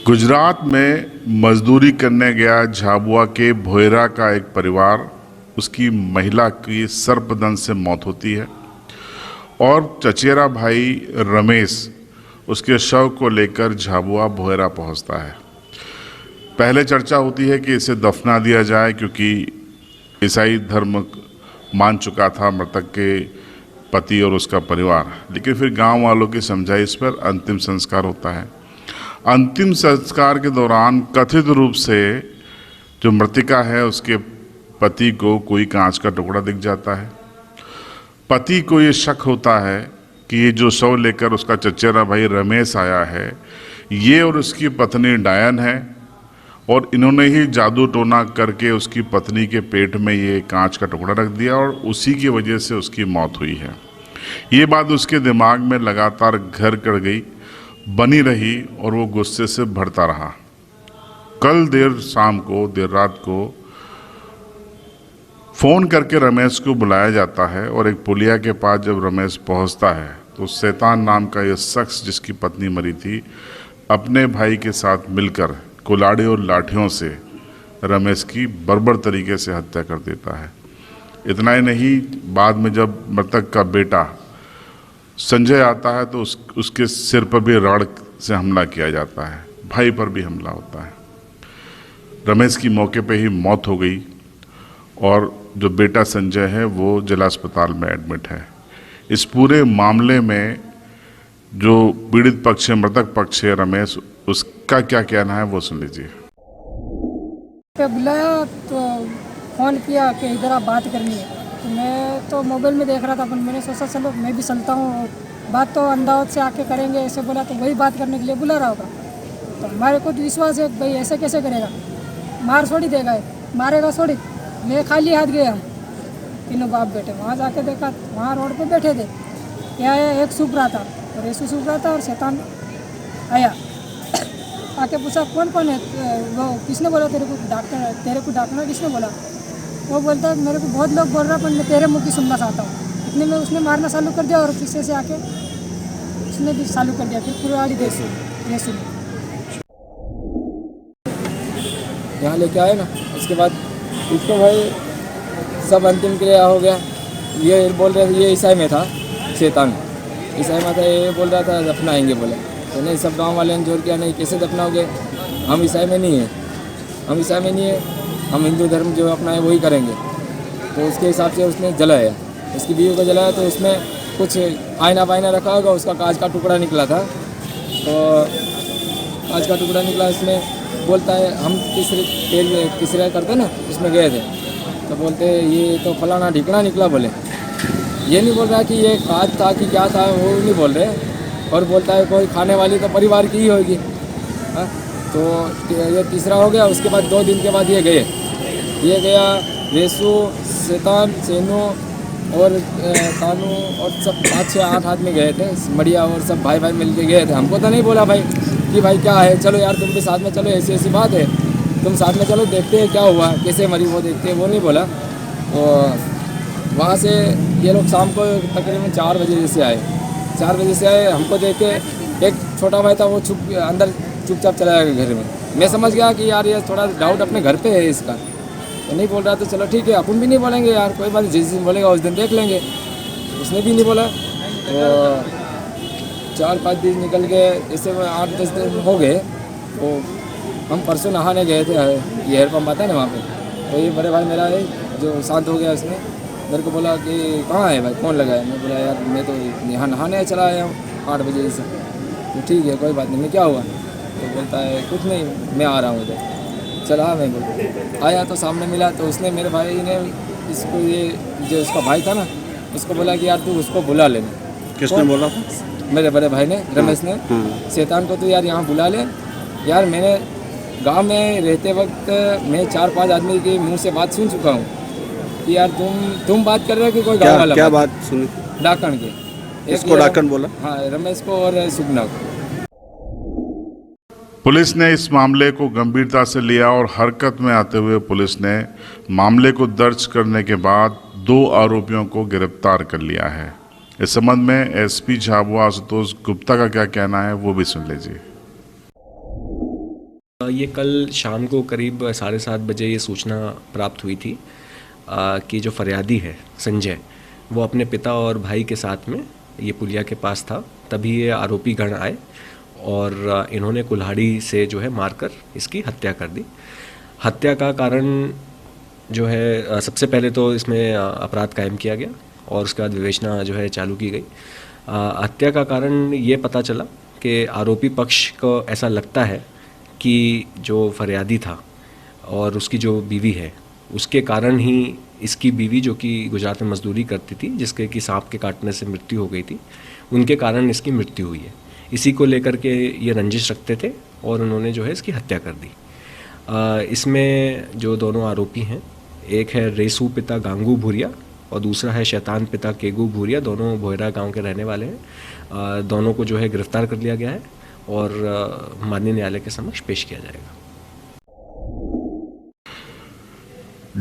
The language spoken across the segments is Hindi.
गुजरात में मजदूरी करने गया झाबुआ के भोयरा का एक परिवार, उसकी महिला की सर्पदंश से मौत होती है और चचेरा भाई रमेश उसके शव को लेकर झाबुआ भोयरा पहुंचता है। पहले चर्चा होती है कि इसे दफना दिया जाए क्योंकि ईसाई धर्म मान चुका था मृतक के पति और उसका परिवार, लेकिन फिर गांव वालों की समझाइश पर अंतिम संस्कार होता है। अंतिम संस्कार के दौरान कथित रूप से जो मृतिका है उसके पति को कोई कांच का टुकड़ा दिख जाता है। पति को ये शक होता है कि ये जो शव लेकर उसका चचेरा भाई रमेश आया है ये और उसकी पत्नी डायन है और इन्होंने ही जादू टोना करके उसकी पत्नी के पेट में ये कांच का टुकड़ा रख दिया और उसी की वजह से उसकी मौत हुई है। ये बात उसके दिमाग में लगातार घर कर गई, बनी रही और वो गुस्से से भरता रहा। कल देर रात को फ़ोन करके रमेश को बुलाया जाता है और एक पुलिया के पास जब रमेश पहुंचता है तो शैतान नाम का यह शख्स जिसकी पत्नी मरी थी अपने भाई के साथ मिलकर कुल्हाड़ी और लाठियों से रमेश की बर्बर तरीके से हत्या कर देता है। इतना ही नहीं, बाद में जब मृतक का बेटा संजय आता है तो उसके सिर पर भी रॉड से हमला किया जाता है, भाई पर भी हमला होता है। रमेश की मौके पे ही मौत हो गई और जो बेटा संजय है वो जिला अस्पताल में एडमिट है। इस पूरे मामले में जो पीड़ित पक्ष है, मृतक पक्ष है रमेश, उसका क्या कहना है वो सुन लीजिए। बुलाया तो फ़ोन किया कि इधर आप बात करनी है, तो मैं तो मोबाइल में देख रहा था, पर मैंने सोचा चलो मैं भी चलता हूँ, बात तो अंदाज से आके करेंगे। ऐसे बोला तो वही बात करने के लिए बुला रहा होगा, तो हमारे को विश्वास है भाई ऐसे कैसे करेगा, मार छोड़ी देगा, मारेगा छोड़ी। मैं खाली हाथ गया, तीनों बाप बेटे वहाँ जाके देखा, वहाँ रोड पे बैठे थे। क्या है, एक सूख रहा था और ऐसे सूख रहा था और शैतान आया, आके पूछा कौन कौन है, वो किसने बोला तेरे को डाकना किसने बोला। वो बोलता है मेरे को बहुत लोग बोल रहा, पर मैं तेरे मुँह की सुनना चाहता हूँ। इतने में उसने मारना चालू कर दिया और पीछे से आके उसने भी चालू कर दिया। फिर कुल्हाड़ी दे सुनी यहाँ लेके आए ना, उसके बाद उसको भाई सब अंतिम क्रिया हो गया। ये बोल रहे थे, ये ईसाई में था, शैतान ईसाई में था, ये बोल रहा था दफनाएंगे, बोले तो नहीं, सब गांव वाले ने जोर किया, नहीं कैसे दफनाओगे, हम ईसाई में नहीं है, हम हिंदू धर्म जो अपना है वही करेंगे। तो उसके हिसाब से उसने जलाया, उसकी बीवी को जलाया, तो उसमें कुछ आईना वाइना रखा होगा, उसका कांच का टुकड़ा निकला था। तो कांच का टुकड़ा निकला, इसमें बोलता है हम तीसरे करते ना, उसमें गए थे, तो बोलते ये तो फलाना ढिकना निकला। बोले ये नहीं बोल रहा कि ये कांच था कि क्या था, वो नहीं बोल रहे। और बोलता है कोई खाने वाली तो परिवार की ही होगी। हाँ, तो ये तीसरा हो गया। उसके बाद 2 दिन के बाद ये गया रेसू, शैतान, सेनू और कानू और सब 5, 6, 8 आदमी गए थे, मड़िया और सब भाई मिल के गए थे। हमको तो नहीं बोला भाई कि भाई क्या है, चलो यार तुम भी साथ में चलो, ऐसी बात है, तुम साथ में चलो, देखते हैं क्या हुआ, कैसे मरी वो देखते हैं, वो नहीं बोला। तो वहाँ से ये लोग शाम को तकरीबन 4 बजे जैसे आए, 4 बजे से आए। हमको देख के एक छोटा भाई था, वो अंदर चुपचाप चला गया घर में। मैं समझ गया कि यार ये थोड़ा डाउट अपने घर पे है इसका, तो नहीं बोल रहा, तो चलो ठीक है, अपन भी नहीं बोलेंगे यार, कोई बात, जिस दिन बोलेगा उस दिन देख लेंगे। उसने भी नहीं बोला। तो 4-5 दिन निकल गए, इससे 8-10 दिन हो गए। तो हम परसों नहाने गए थे, ये हेयर पंप आता है ना वहाँ पे, तो ये बड़े भाई मेरा है जो शांत हो गया, उसने मेरे को बोला कि कहाँ है भाई, कौन लगाया। मैं बोला यार मैं तो यहाँ नहाने चला आया हूँ 8 बजे से। तो ठीक है कोई बात नहीं, मैं क्या हुआ, तो बोलता है कुछ नहीं, मैं आ रहा हूँ उधर। चला मैं बोल आया, तो सामने मिला, तो उसने मेरे भाई ने इसको, ये जो उसका भाई था ना, उसको बोला कि यार तू उसको बुला लेना। किसने बोला था? मेरे बड़े भाई ने, रमेश ने, शैतान को तो यार यहाँ बुला ले। यार मैंने गांव में रहते वक्त मैं 4-5 आदमी के मुंह से बात सुन चुका हूँ कि यार तुम बात कर रहे हो कि कोई गाँव वाला। क्या बात सुनी? डाकन के, इसको डाकन बोला? हाँ, रमेश को और सुगना को। पुलिस ने इस मामले को गंभीरता से लिया और हरकत में आते हुए पुलिस ने मामले को दर्ज करने के बाद 2 आरोपियों को गिरफ्तार कर लिया है। इस संबंध में एसपी झाबुआ आशुतोष गुप्ता का क्या कहना है वो भी सुन लीजिए। ये कल शाम को करीब 7:30 बजे ये सूचना प्राप्त हुई थी कि जो फरियादी है संजय, वो अपने पिता और भाई के साथ में ये पुलिया के पास था। तभी ये आरोपी गण आए और इन्होंने कुल्हाड़ी से जो है मारकर इसकी हत्या कर दी। हत्या का कारण जो है सबसे पहले तो इसमें अपराध कायम किया गया और उसके बाद विवेचना जो है चालू की गई। हत्या का कारण ये पता चला कि आरोपी पक्ष को ऐसा लगता है कि जो फरियादी था और उसकी जो बीवी है, उसके कारण ही इसकी बीवी, जो कि गुजरात में मजदूरी करती थी, जिसके कि सांप के काटने से मृत्यु हो गई थी, उनके कारण इसकी मृत्यु हुई है। इसी को लेकर के ये रंजिश रखते थे और उन्होंने जो है इसकी हत्या कर दी। इसमें जो दोनों आरोपी हैं, एक है रेसू पिता गांगू भूरिया और दूसरा है शैतान पिता केगू भूरिया, दोनों भोयरा गांव के रहने वाले हैं। दोनों को जो है गिरफ्तार कर लिया गया है और माननीय न्यायालय के समक्ष पेश किया जाएगा।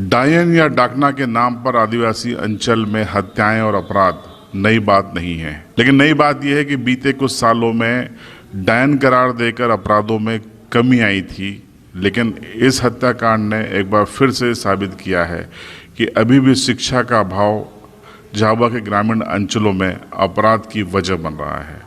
डायन या डाकना के नाम पर आदिवासी अंचल में हत्याएं और अपराध नई बात नहीं है, लेकिन नई बात यह है कि बीते कुछ सालों में डायन करार देकर अपराधों में कमी आई थी। लेकिन इस हत्याकांड ने एक बार फिर से साबित किया है कि अभी भी शिक्षा का अभाव झाबुआ के ग्रामीण अंचलों में अपराध की वजह बन रहा है।